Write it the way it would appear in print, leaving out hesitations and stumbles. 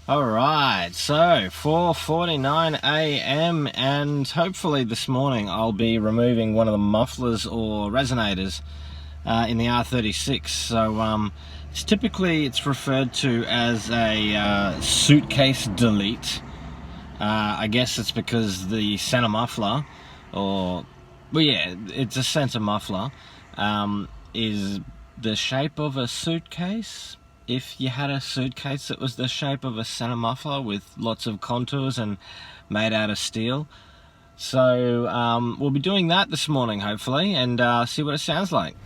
Alright, so 4:49 a.m. and hopefully this morning I'll be removing one of the mufflers or resonators in the R36. So it's referred to as a suitcase delete. I guess it's because the center muffler, it's a center muffler, is the shape of a suitcase. If you had a suitcase that was the shape of a center muffler with lots of contours and made out of steel. So we'll be doing that this morning hopefully, and see what it sounds like.